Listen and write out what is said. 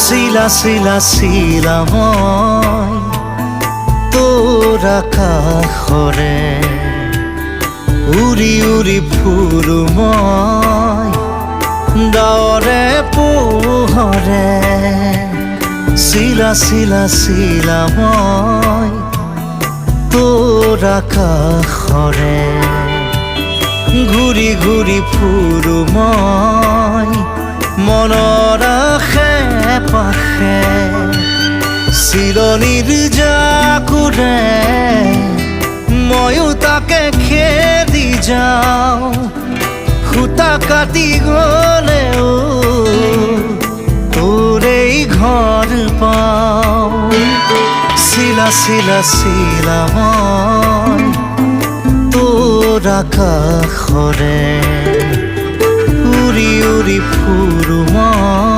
শিলা শিলা শিলা মই তোৰ আকাশৰে উৰি উৰি ফুৰো মই ডাৱৰে পোহৰে শিলা শিলা শিলা মই তোৰ আকাশৰে ঘূৰি ঘূৰি ফুৰো মই মনৰ আশে পাশে চিলনীৰ জাকুৰে ময়ো তাকে খেদি যাওঁ সূতা কাটি গলেও তোৰেই ঘৰ পাওঁ শিলা শিলা শিলা মই তোৰ আকাশৰে উৰি উৰি ফুৰো মই